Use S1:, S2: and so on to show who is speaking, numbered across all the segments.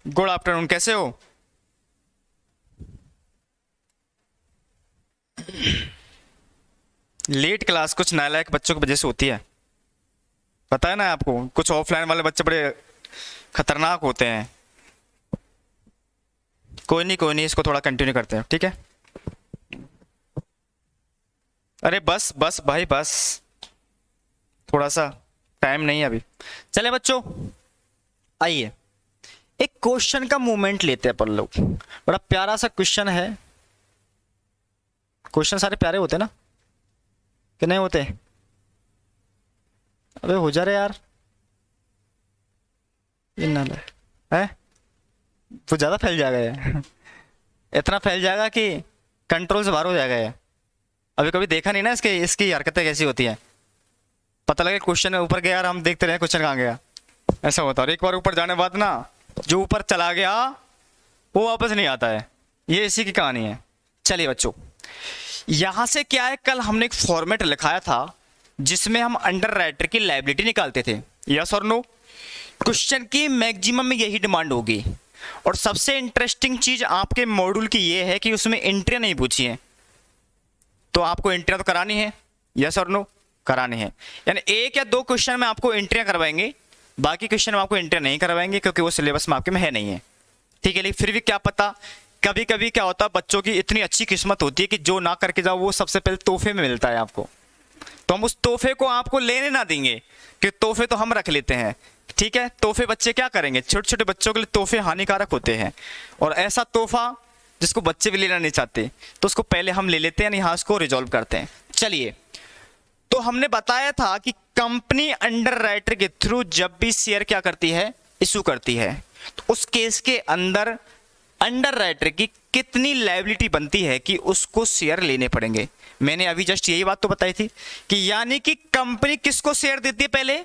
S1: Good afternoon, कैसे हो? Late class कुछ नालायक बच्चों की वजह से होती है। पता है ना आपको, कुछ ऑफलाइन वाले बच्चे बड़े खतरनाक होते हैं। कोई नहीं, इसको थोड़ा कंटिन्यू करते हैं, ठीक है? अरे बस बस भाई बस, थोड़ा सा टाइम नहीं है अभी। चले बच्चों, आइए एक क्वेश्चन का मूवमेंट लेते हैं अपन लोग। बड़ा प्यारा सा क्वेश्चन है। क्वेश्चन सारे प्यारे होते हैं ना, कि नहीं होते? अबे हो जा रहे यार, ये ना है। वो ज्यादा फैल जाएगा ये। इतना फैल जाएगा कि कंट्रोल से बाहर हो जाएगा ये। अभी कभी देखा नहीं ना इसके, इसकी हरकतें कैसी होती हैं। पता लगे क्वेश्चन ऊपर गया और हम देखते रहे क्वेश्चन कहाँ गया। ऐसा होता है, और एक बार ऊपर जाने के बाद ना, जो ऊपर चला गया वो वापस नहीं आता है। ये इसी की कहानी है। चलिए बच्चों, यहां से क्या है, कल हमने एक फॉर्मेट लिखाया था जिसमें हम अंडर राइटर की लायबिलिटी निकालते थे। यस और नो? क्वेश्चन की मैक्सिमम में यही डिमांड होगी। और सबसे इंटरेस्टिंग चीज आपके मॉड्यूल की ये है कि उसमें एंट्रियां नहीं पूछी हैं, तो आपको एंट्रियां तो करानी है। यस और नो? करानी है। यानी एक या दो क्वेश्चन में आपको एंट्रियां करवाएंगे, बाकी क्वेश्चन में आपको एंट्रियां नहीं करवाएंगे क्योंकि वो सिलेबस में आपके में है नहीं है। ठीक है, लेकिन फिर भी क्या पता, कभी कभी क्या होता है, बच्चों की इतनी अच्छी किस्मत होती है कि जो ना करके जाओ वो सबसे पहले तोहफे में मिलता है आपको। तो हम उस तोहफे को आपको लेने ना देंगे, कि तोहफे तो हम रख लेते हैं। ठीक है, तोहफे बच्चे क्या करेंगे, छोटे छोटे बच्चों के लिए तोहफे हानिकारक होते हैं। और ऐसा तोहफा जिसको बच्चे भी लेना नहीं चाहते, तो उसको पहले हम ले लेते हैं, यहाँ उसको रिजॉल्व करते हैं। चलिए, तो हमने बताया था कि कंपनी अंडर राइटर के थ्रू जब भी शेयर क्या करती है, इशू करती है, तो उस केस के अंदर अंडर राइटर की कितनी लायबिलिटी बनती है कि उसको शेयर लेने पड़ेंगे। मैंने अभी जस्ट यही बात तो बताई थी कि यानी कि कंपनी किसको शेयर देती है, पहले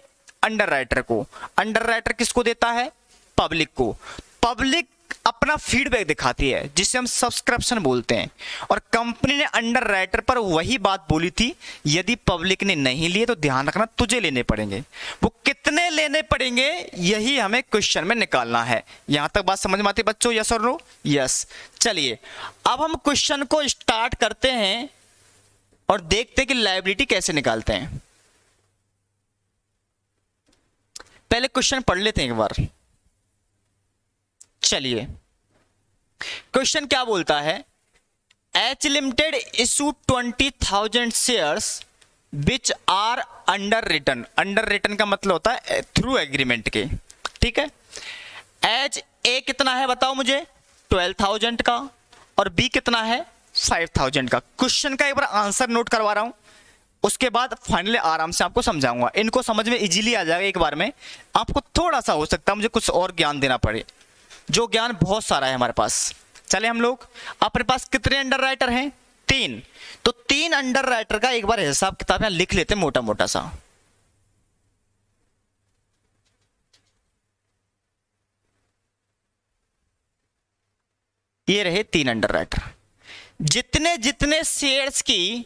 S1: अंडर राइटर को। अंडर राइटर किसको देता है, पब्लिक को। पब्लिक अपना फीडबैक दिखाती है जिसे हम सब्सक्रिप्शन बोलते हैं। और कंपनी ने अंडर राइटर पर वही बात बोली थी, यदि पब्लिक ने नहीं लिए तो ध्यान रखना तुझे लेने पड़ेंगे। वो कितने लेने पड़ेंगे यही हमें क्वेश्चन में निकालना है। यहां तक बात समझ में आती है बच्चों? यस और नो? यस। चलिए अब हम क्वेश्चन को स्टार्ट करते हैं और देखते हैं कि लायबिलिटी कैसे निकालते हैं। पहले क्वेश्चन पढ़ लेते हैं एक बार। चलिए, क्वेश्चन क्या बोलता है, h limited issue 20,000 shares which are under return. Under return का मतलब होता है थ्रू एग्रीमेंट के। ठीक है, एच ए कितना है बताओ मुझे, 12,000 का, और बी कितना है, 5,000 का। क्वेश्चन का एक बार आंसर नोट करवा रहा हूं, उसके बाद फाइनली आराम से आपको समझाऊंगा। इनको समझ में इजीली आ जाएगा एक बार में। आपको थोड़ा सा हो सकता है मुझे कुछ और ज्ञान देना पड़े, जो ज्ञान बहुत सारा है हमारे पास। चले हम लोग, अपने पास कितने अंडर राइटर हैं, 3। तो 3 अंडर राइटर का एक बार हिसाब किताब यहां लिख लेते हैं मोटा मोटा सा। ये रहे 3 अंडर राइटर। जितने जितने शेयर्स की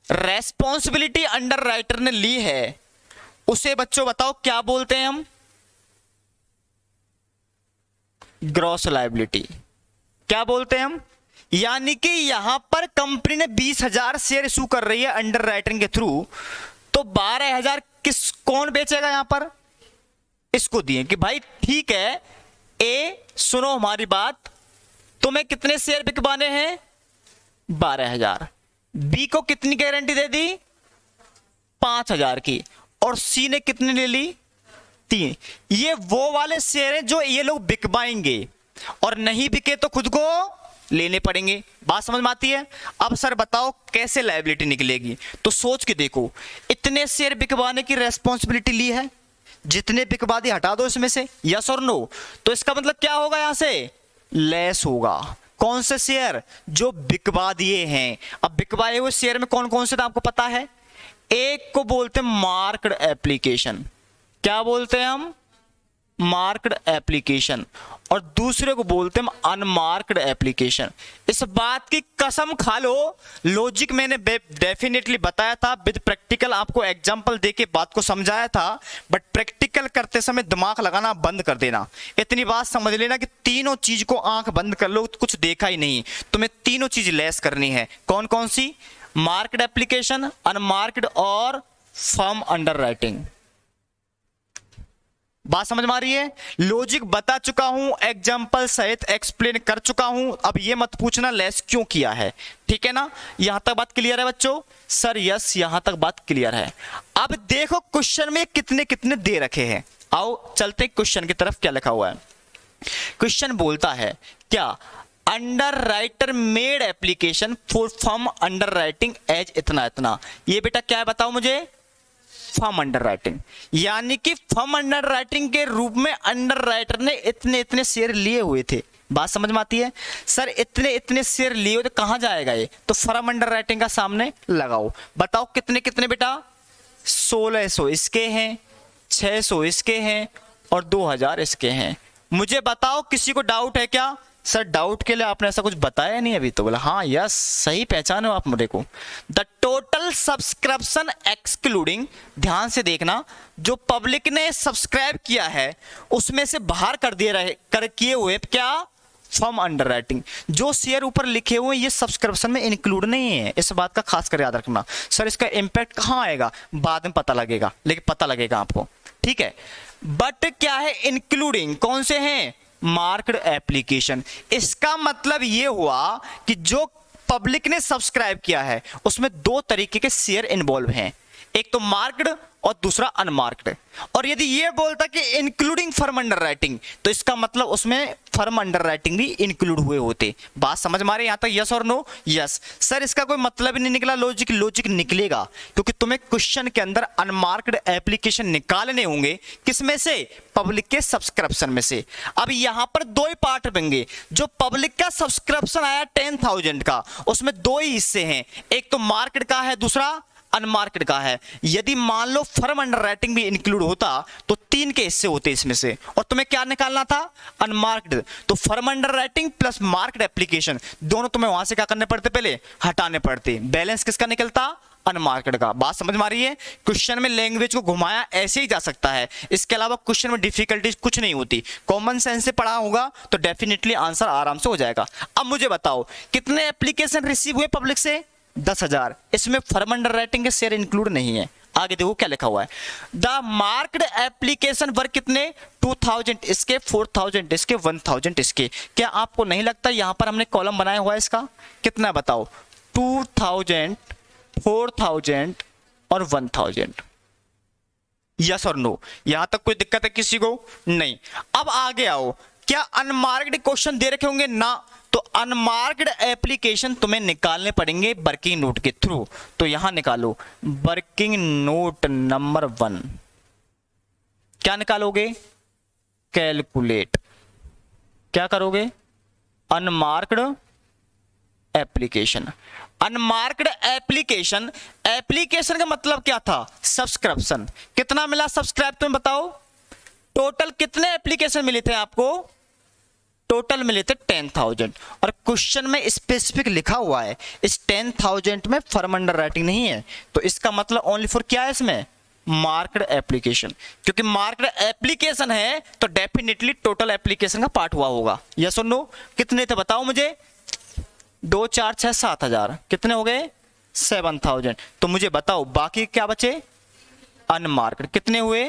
S1: रेस्पॉन्सिबिलिटी अंडर राइटर ने ली है, उसे बच्चों बताओ क्या बोलते हैं हम, ग्रॉस लायबिलिटी। क्या बोलते हैं हम? यानी कि यहां पर कंपनी ने 20,000 शेयर इशू कर रही है अंडर राइटिंग के थ्रू, तो 12,000 कौन बेचेगा यहां पर, इसको दिए कि भाई ठीक है ए, सुनो हमारी बात, तुम्हें कितने शेयर बिकवाने हैं, 12,000। बी को कितनी गारंटी दे दी, 5,000 की। और सी ने कितनी ले ली, 3। ये वो वाले शेयर हैं जो ये लोग बिकवाएंगे, और नहीं बिके तो खुद को लेने पड़ेंगे। बात समझ में आती है? अब सर बताओ कैसे लायबिलिटी निकलेगी, तो सोच के देखो। इतने शेयर बिकवाने की रेस्पॉन्सिबिलिटी ली है, जितने बिकवा दिए हटा दो इसमें से, यस और नो? तो इसका मतलब क्या होगा, यहां से लेस होगा। कौन से शेयर, जो बिकवा दिए हैं। अब बिकवाए हुए शेयर में कौन कौन से था आपको पता है, एक को बोलते हैं मार्क्ड एप्लीकेशन। क्या बोलते हैं हम, मार्क्ड एप्लीकेशन और दूसरे को बोलते हैं अनमार्क्ड एप्लीकेशन। इस बात की कसम खा लो, लॉजिक मैंने डेफिनेटली बताया था, विद प्रैक्टिकल आपको एग्जांपल देके बात को समझाया था, बट प्रैक्टिकल करते समय दिमाग लगाना बंद कर देना। इतनी बात समझ लेना कि तीनों चीज को आंख बंद कर लो, कुछ देखा ही नहीं, तुम्हें तीनों चीज लेस करनी है। कौन कौन सी? मार्क्ड एप्लीकेशन, अनमार्क्ड और फर्म अंडर राइटिंग। बात समझ में आ रही है? लॉजिक बता चुका हूं, एग्जांपल सहित एक्सप्लेन कर चुका हूं। अब ये मत पूछना लेस क्यों किया है, ठीक है ना? यहां तक बात क्लियर है बच्चों? सर यस, यहां तक बात क्लियर है। अब देखो क्वेश्चन में कितने कितने दे रखे हैं। आओ चलते क्वेश्चन की तरफ। क्या लिखा हुआ है? क्वेश्चन बोलता है क्या, underwriter made application for firm underwriting as इतना इतना। ये बेटा क्या है बताओ मुझे? फर्म अंडर राइटिंग, यानी कि फर्म अंडर राइटिंग के रूप में अंडर राइटर ने इतने इतने शेयर लिए हुए थे। बात समझ में आती है? सर इतने इतने शेयर लिए हुए तो कहां जाएगा ये? तो फर्म अंडर राइटिंग का सामने लगाओ। बताओ कितने कितने बेटा? 1600 इसके हैं, 600 इसके हैं और 2000 इसके हैं। मुझे बताओ किसी को डाउट है क्या? सर डाउट के लिए आपने ऐसा कुछ बताया नहीं अभी तो। बोला हाँ यस, सही पहचानो आप मुझे को। द टोटल सब्सक्रिप्शन एक्सक्लूडिंग, ध्यान से देखना, जो पब्लिक ने सब्सक्राइब किया है उसमें से बाहर कर दिए रहे कर किए हुए क्या? Firm under writing. जो शेयर ऊपर लिखे हुए ये सब्सक्रिप्शन में इंक्लूड नहीं है, इस बात का खास कर याद रखना। सर इसका इंपैक्ट कहां आएगा? बाद में पता लगेगा, लेकिन पता लगेगा आपको, ठीक है? बट क्या है? इंक्लूडिंग कौन से हैं? Marked application. इसका मतलब ये हुआ कि जो पब्लिक ने सब्सक्राइब किया है उसमें दो तरीके के शेयर इन्वॉल्व हैं, एक तो मार्क्ड और दूसरा अनमार्क्ड। और यदि ये बोलता कि इंक्लूडिंग फर्म अंडर राइटिंग, तो इसका मतलब उसमें फर्म अंडर राइटिंग भी इंक्लूड हुए होते। बात समझ में आ रही है यहां तक? यस और नो? यस। सर इसका कोई मतलब ही नहीं निकला लॉजिक? लॉजिक निकलेगा, क्योंकि तुम्हें क्वेश्चन के अंदर अनमार्क्ड एप्लीकेशन निकालने होंगे। किसमें से? पब्लिक के सब्सक्रिप्शन में से। अब यहां पर दो ही पार्ट बनेंगे। जो पब्लिक का सब्सक्रिप्शन आया 10,000 का, उसमें दो ही हिस्से हैं, एक तो मार्क्ड का है, दूसरा अनमार्क्ड का है। यदि मान लो फर्म अंडर राइटिंग भी इंक्लूड होता तो 3 के हिस्से होते इसमें से, और तुम्हें क्या निकालना था? अनमार्क्ड। तो firm under writing plus marked application दोनों तुम्हें वहां से क्या करने पड़ते? पहले हटाने पड़ते। बैलेंस किसका निकलता? अनमार्क्ड का। बात समझ में आ रही है? क्वेश्चन में लैंग्वेज को घुमाया ऐसे ही जा सकता है, इसके अलावा क्वेश्चन में डिफिकल्टीज कुछ नहीं होती। कॉमन सेंस से पढ़ा होगा तो डेफिनेटली आंसर आराम से हो जाएगा। अब मुझे बताओ कितने एप्लीकेशन रिसीव हुए पब्लिक से? 10,000। इसमें फर्म अंडर राइटिंग के शेयर इंक्लूड नहीं है। आगे देखो क्या लिखा हुआ है। द मार्क्ड एप्लीकेशन वर कितने? 2000 इसके, 4000 इसके, 1000 इसके। क्या आपको नहीं लगता यहां पर हमने कॉलम बनाया हुआ है इसका? कितना बताओ? 2000, 4000 और 1000। यस और नो? यहां तक कोई दिक्कत है किसी को? नहीं। अब आगे आओ, क्या अनमार्क्ड क्वेश्चन दे रखे होंगे? ना। तो अनमार्क्ड एप्लीकेशन तुम्हें निकालने पड़ेंगे वर्किंग नोट के थ्रू। तो यहां निकालो वर्किंग नोट नंबर 1। क्या निकालोगे? कैलकुलेट। क्या करोगे? Unmarked application. Unmarked application, application का मतलब क्या था? सब्सक्रिप्शन। कितना मिला सब्सक्राइब तुम्हें बताओ? टोटल कितने एप्लीकेशन मिले थे आपको? टोटल मिले थे 10,000। और क्वेश्चन में स्पेसिफिक लिखा हुआ है इस 10,000 में फर्म अंडर राइटिंग नहीं है, तो इसका मतलब ओनली फॉर क्या है इसमें? Marked application. क्योंकि मार्क्ड एप्लीकेशन है तो डेफिनेटली टोटल एप्लीकेशन का पार्ट हुआ होगा। यस और नो? कितने थे बताओ मुझे? 2, 4, 6, 7,000। कितने हो गए? 7,000। तो मुझे बताओ बाकी क्या बचे? अनमार्क्ड। कितने हुए?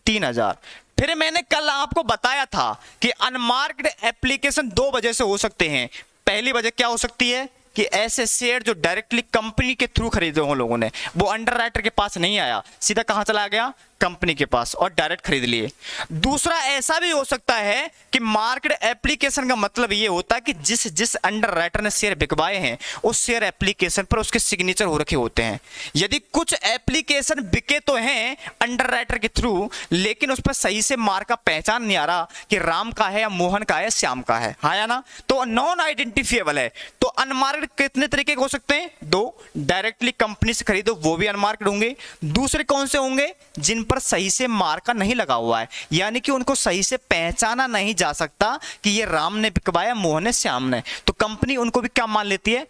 S1: 3,000। फिर मैंने कल आपको बताया था कि अनमार्क्ड एप्लीकेशन 2 वजह से हो सकते हैं। पहली वजह क्या हो सकती है? कि ऐसे शेयर जो डायरेक्टली कंपनी के थ्रू खरीदे हो लोगों ने, वो अंडर राइटर के पास नहीं आया, सीधा कहां चला गया? कंपनी के पास, और डायरेक्ट खरीद लिए। दूसरा ऐसा भी हो सकता है कि मार्क्ड एप्लीकेशन का मतलब ये होता है कि जिस जिस अंडर राइटर ने शेयर बिकवाए हैं उस शेयर एप्लीकेशन पर उसके सिग्नेचर हो रखे होते हैं। यदि कुछ एप्लीकेशन बिके तो हैं अंडर राइटर के थ्रू, लेकिन उस पर सही से मार्क का पहचान नहीं आ रहा कि राम का है या मोहन का है, श्याम का है, हाँ या ना? तो नॉन आइडेंटिफिएबल है। तो अनमार्क्ड कितने तरीके के हो सकते हैं? 2। डायरेक्टली कंपनी से खरीदो वो भी अनमार्क्ड होंगे। दूसरे कौन से होंगे? जिन पर ऊपर सही से मार्का नहीं लगा हुआ है, यानी कि उनको सही से पहचाना नहीं जा सकता कि ये राम ने बिकवाया, मोहन ने, श्याम ने, तो कंपनी उनको भी क्या मान लेती है,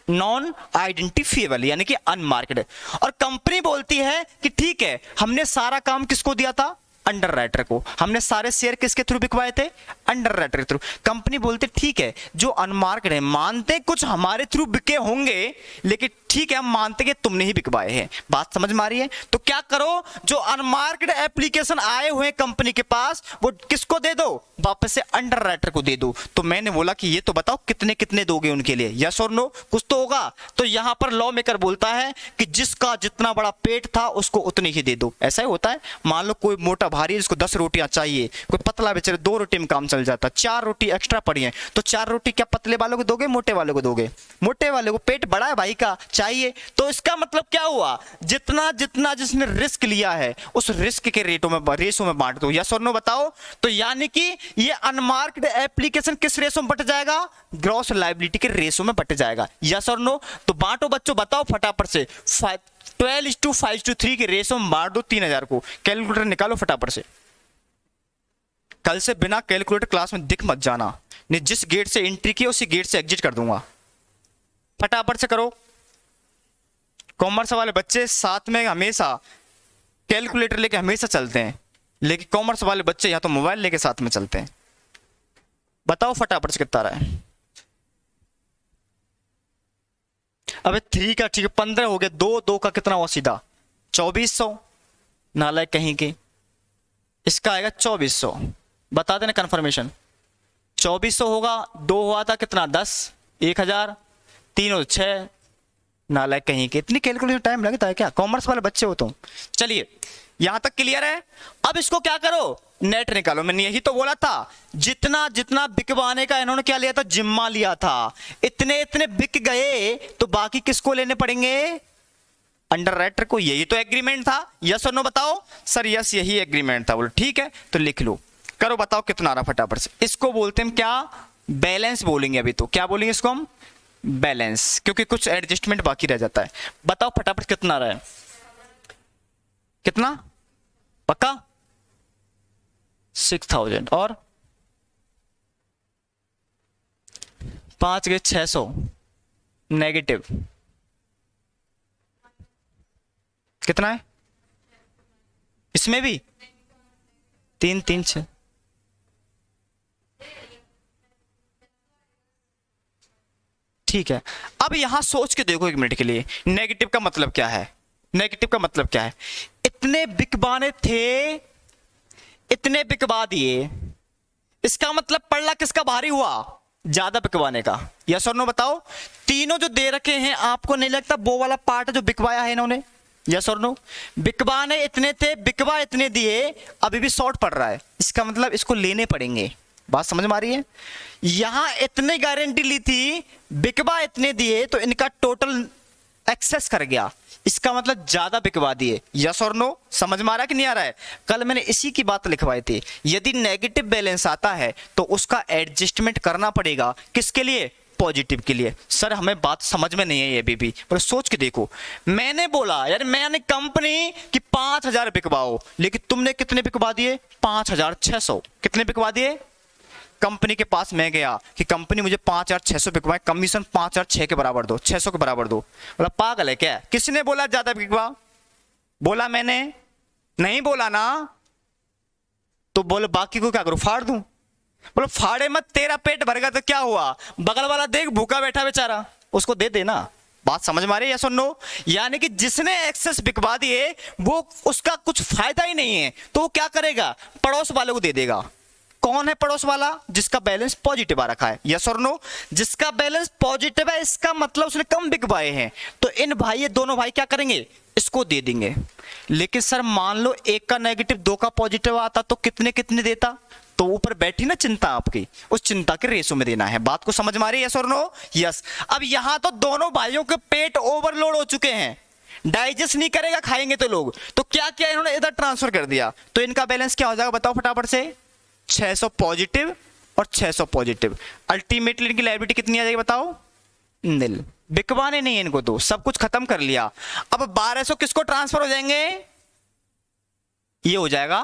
S1: नॉन आइडेंटिफिएबल, यानी कि अनमार्केड। और कंपनी बोलती है कि ठीक है, हमने सारा काम किसको दिया था, अंडर राइटर को, हमने सारे शेयर किसके थ्रू बिकवाए थे, अंडर राइटर के थ्रू। कंपनी बोलते ठीक है, जो अनमार्केड है, मानते कुछ हमारे थ्रू बिके होंगे, लेकिन ठीक है, हम मानते कि तुमने ही बिकवाए हैं। बात समझ में आ रही है? तो क्या करो, जो अनमार्केड एप्लीकेशन आए हुए कंपनी के पास, वो किसको दे दो, वापस से अंडर राइटर को दे दो। तो मैंने बोला कि ये तो बताओ कितने कितने दोगे उनके लिए, यस और नो, कुछ तो होगा। तो यहां पर लॉ मेकर बोलता है कि जिसका जितना बड़ा पेट था उसको उतनी ही दे दो। ऐसा ही होता है। मान लो कोई मोटा भारी है जिसको 10 रोटियां चाहिए, कोई पतला बेचारे 2 रोटी में काम चल जाता, 4 रोटी एक्स्ट्रा पड़ी है, तो 4 रोटी क्या पतले वालों को दोगे, मोटे वालों को दोगे? मोटे वाले को पेट बड़ा है भाई का, चाहिए। तो इसका मतलब क्या हुआ, जितना जितना जिसने रिस्क लिया है उस रिस्क के रेसों में बांट दो। यस और नो बताओ। तो यानी कि ये अनमार्क्ड एप्लीकेशन किस रेसो में बट जाएगा, ग्रॉस लायबिलिटी के रेसो में बट जाएगा। यस और नो? तो बांटो बच्चों, बताओ फटाफट से। 12:5:3 के रेसो में बांट दो 3000 को। कैलकुलेटर निकालो फटाफट से। कल से बिना कैलकुलेटर क्लास में दिख मत जाना, नहीं जिस गेट से एंट्री की उसी गेट से एग्जिट कर दूंगा। फटाफट से करो। कॉमर्स वाले बच्चे साथ में हमेशा कैलकुलेटर लेके हमेशा चलते हैं, लेकिन कॉमर्स वाले बच्चे या तो मोबाइल लेके साथ में चलते हैं। बताओ फटाफट से कितना रहा है। अबे 3 का ठीक है 15 हो गया, 2 का कितना हुआ सीधा 2400। नालायक कहीं के, इसका आएगा 2400। बता देना कंफर्मेशन। 2400 होगा, 2 हुआ था कितना 10, 1000, 3 और 6। नालायक कहीं के, इतनी कैलकुलेशन टाइम लगता है क्या, कॉमर्स वाले बच्चे हो तुम। चलिए यहां तक क्लियर है। अब इसको क्या करो, नेट निकालो। मैंने यही तो बोला था, जितना जितना बिकवाने का इन्होंने क्या लिया था, जिम्मा लिया था, इतने इतने बिक गए तो बाकी किसको लेने पड़ेंगे, अंडर राइटर को। यही तो एग्रीमेंट था। यस और नो बताओ। सर यस यही एग्रीमेंट था। बोलो ठीक है, तो लिख लो, करो, बताओ कितना आ रहा फटाफट से। इसको बोलते हैं क्या, बैलेंस बोलेंगे अभी। तो क्या बोलेंगे इसको हम, बैलेंस, क्योंकि कुछ एडजस्टमेंट बाकी रह जाता है। बताओ फटाफट कितना आ रहा है, कितना पक्का 6000 और 5 गए 600 नेगेटिव कितना है इसमें भी 3 3 6। ठीक है, अब यहां सोच के देखो 1 मिनट के लिए, नेगेटिव का मतलब क्या है, नेगेटिव का मतलब क्या है, इतने बिकवाने थे, इतने बिकवा दिए, इसका मतलब पड़ला किसका भारी हुआ, ज्यादा बिकवाने का। यस और नो बताओ। तीनों जो दे रखे हैं, आपको नहीं लगता वो वाला पार्ट जो बिकवाया है इन्होंने, यस और नो, बिकवाने इतने थे, बिकवा इतने दिए, अभी भी शॉर्ट पड़ रहा है, इसका मतलब इसको लेने पड़ेंगे। बात समझ में आ रही है? यहां इतने गारंटी ली थी, बिकवा इतने दिए, तो इनका टोटल एक्सेस कर गया, इसका मतलब ज्यादा बिकवा दिए। यस और नो? समझ में आ रहा है कि नहीं आ रहा है? कल मैंने इसी की बात लिखवाई थी। यदि नेगेटिव बैलेंस आता है तो उसका एडजस्टमेंट करना पड़ेगा, किसके लिए, पॉजिटिव के लिए। सर हमें बात समझ में नहीं है ये भी, पर सोच के देखो। मैंने बोला यार, मैंने कंपनी की 5000 बिकवाओ, लेकिन तुमने कितने बिकवा दिए, 5600। कितने बिकवा दिए? कंपनी के पास मैं गया कि कंपनी मुझे 5600 बिकवाए, कमीशन 5006 के बराबर दो, 600 के बराबर दो। बोला पागल है क्या, किसने बोला ज्यादा बिकवा, बोला मैंने नहीं बोला ना, तो बोले बाकी को क्या करूं, फाड़ दूं। बोलो फाड़े मत, तेरा पेट भर गया तो क्या हुआ, बगल वाला देख भूखा बैठा बेचारा, उसको दे देना। बात समझ में आ रही है, यस और नो? यानी कि जिसने एक्सेस बिकवा दिए वो, उसका कुछ फायदा ही नहीं है, तो वो क्या करेगा, पड़ोस वालों को दे देगा। कौन है पड़ोस वाला, जिसका बैलेंस पॉजिटिव आ रखा है, यस और नो? जिसका बैलेंस पॉजिटिव है, इसका मतलब उसने कम बिकवाए हैं, तो इन भाई, ये दोनों भाई क्या करेंगे, इसको दे देंगे। लेकिन सर मान लो एक का नेगेटिव 2 का पॉजिटिव आता, तो कितने कितने देता, तो ऊपर बैठी ना चिंता आपकी, उस चिंता के रेशो में देना है। बात को समझ में आ रही है, यस और नो? यस। अब यहां तो दोनों भाइयों के पेट ओवरलोड हो चुके हैं, डाइजेस्ट नहीं करेगा, खाएंगे तो लोग, तो क्या किया इन्होंने, इधर ट्रांसफर कर दिया, तो इनका बैलेंस क्या हो जाएगा, बताओ फटाफट से, 600 पॉजिटिव और 600 पॉजिटिव। अल्टीमेटली इनकी लायबिलिटी कितनी आ जाएगी बताओ, निल। बिकवाने नहीं इनको, तो सब कुछ खत्म कर लिया। अब 1200 किसको ट्रांसफर हो जाएंगे, ये हो जाएगा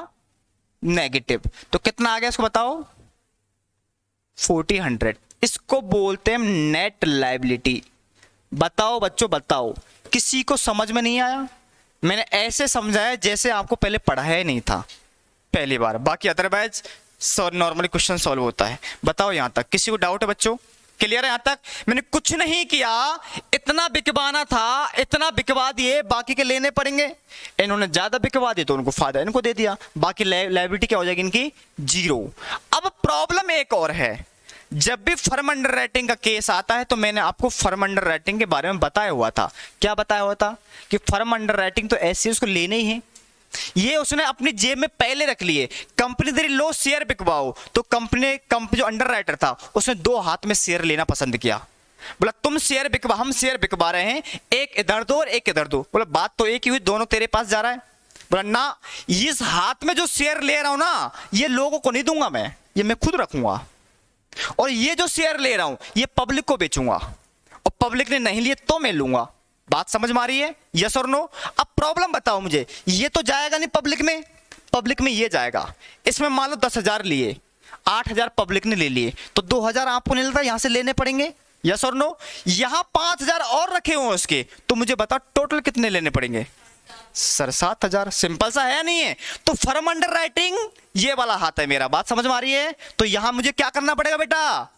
S1: नेगेटिव। तो कितना आ गया इसको बताओ, 40/100। इसको बोलते हैं नेट लायबिलिटी। बताओ बच्चों बताओ, किसी को समझ में नहीं आया? मैंने ऐसे समझाया जैसे आपको पहले पढ़ाया ही नहीं था पहली बार। बाकी अदरवाइज नॉर्मली क्वेश्चन सॉल्व होता है। बताओ यहां तक किसी को डाउट है बच्चों? क्लियर है यहां तक? मैंने कुछ नहीं किया, इतना बिकवाना था, इतना बिकवा दिए, बाकी के लेने पड़ेंगे। इन्होंने ज्यादा बिकवा दिए तो उनको फायदा इनको दे दिया, बाकी लायबिलिटी क्या हो जाएगी इनकी, 0। अब प्रॉब्लम एक और है, जब भी फर्म अंडर राइटिंग का केस आता है तो मैंने आपको फर्म अंडर राइटिंग के बारे में बताया हुआ था। क्या बताया हुआ था? कि फर्म अंडर राइटिंग तो ऐसी है उसको लेने ही है। ये उसने अपनी जेब में पहले रख लिए। कंपनी दे लो शेयर बिकवाओ, तो कंपनी जो अंडर राइटर था उसने 2 हाथ में शेयर लेना पसंद किया। बोला तुम शेयर बिकवा, हम शेयर बिकवा रहे हैं, एक इधर दो और एक इधर दो। बोला बात तो एक ही हुई, दोनों तेरे पास जा रहा है। बोला ना, इस हाथ में जो शेयर ले रहा हूं ना, ये लोगों को नहीं दूंगा मैं, ये मैं खुद रखूंगा, और ये जो शेयर ले रहा हूं ये पब्लिक को बेचूंगा, और पब्लिक ने नहीं लिए तो मैं लूंगा। बात समझ में आ रही है? यस और नो? अब प्रॉब्लम बताओ मुझे, ये तो जाएगा नहीं पब्लिक में, पब्लिक में ये जाएगा। इसमें मान लो 10,000 लिए, 8,000 पब्लिक ने ले लिए, तो 2,000 आपको नहीं लेता, यहां से लेने पड़ेंगे। यस और नो? यहां 5,000 और रखे हुए उसके, तो मुझे बताओ टोटल कितने लेने पड़ेंगे? सर 7,000। सिंपल सा है नहीं है? तो फर्म अंडर राइटिंग ये वाला हाथ है मेरा। बात समझ में आ रही है? तो यहां मुझे क्या करना पड़ेगा बेटा?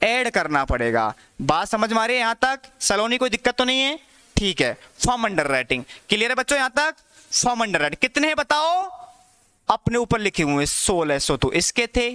S1: ऐड करना पड़ेगा। बात समझ में आ रही है यहां तक? सलोनी कोई दिक्कत तो नहीं है? ठीक है। फर्म अंडर राइटिंग क्लियर है बच्चों यहां तक? फर्म अंडर राइटिंग कितने हैं बताओ? अपने ऊपर लिखे हुए 1600 तो इसके थे,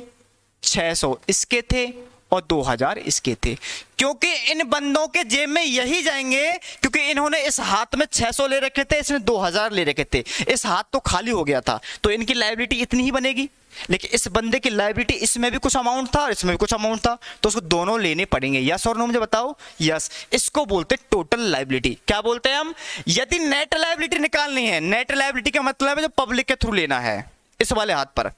S1: 600 इसके थे, और 2,000 इसके थे। क्योंकि इन बंदों के जेब में यही जाएंगे, क्योंकि इन्होंने इस हाथ में 600 ले रखे थे, इसने 2,000 ले रखे थे, इस हाथ तो खाली हो गया था, तो इनकी लायबिलिटी इतनी ही बनेगी। लेकिन इस बंदे की लायबिलिटी, इसमें भी कुछ अमाउंट था और इसमें भी कुछ अमाउंट था, तो उसको दोनों लेने पड़ेंगे। यस और नो मुझे बताओ? यस। इसको बोलते हैं टोटल लायबिलिटी। क्या बोलते हैं हम? यदि नेट लायबिलिटी निकालनी है, नेट लायबिलिटी का मतलब है जो पब्लिक के थ्रू लेना है, इस वाले हाथ पर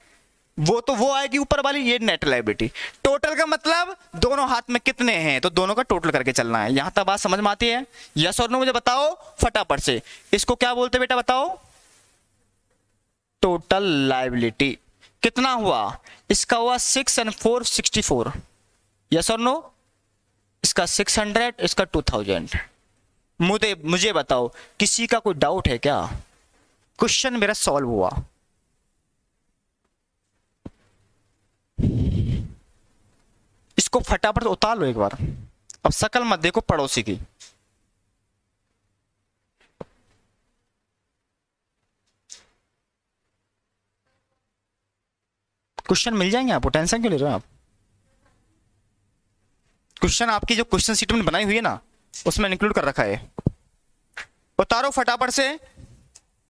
S1: वो आएगी ऊपर वाली, ये नेट लायबिलिटी। टोटल का मतलब दोनों हाथ में कितने हैं, तो दोनों का टोटल करके चलना है। यहां तक बात समझ में आती है? यस और नो मुझे बताओ फटाफट से। इसको क्या बोलते बेटा बताओ? Total liability. कितना हुआ? इसका हुआ 6 और 4 64। यस और नो? इसका 600, इसका 2000। मुझे बताओ किसी का कोई डाउट है क्या? क्वेश्चन मेरा सॉल्व हुआ। इसको फटाफट उतार लो एक बार। अब शकल मत देखो पड़ोसी की। क्वेश्चन मिल जाएंगे आपको, टेंशन क्यों ले रहे हो आप? क्वेश्चन आपकी जो क्वेश्चन शीट में बनाई हुई है ना, उसमें इंक्लूड कर रखा है। उतारो फटाफट से।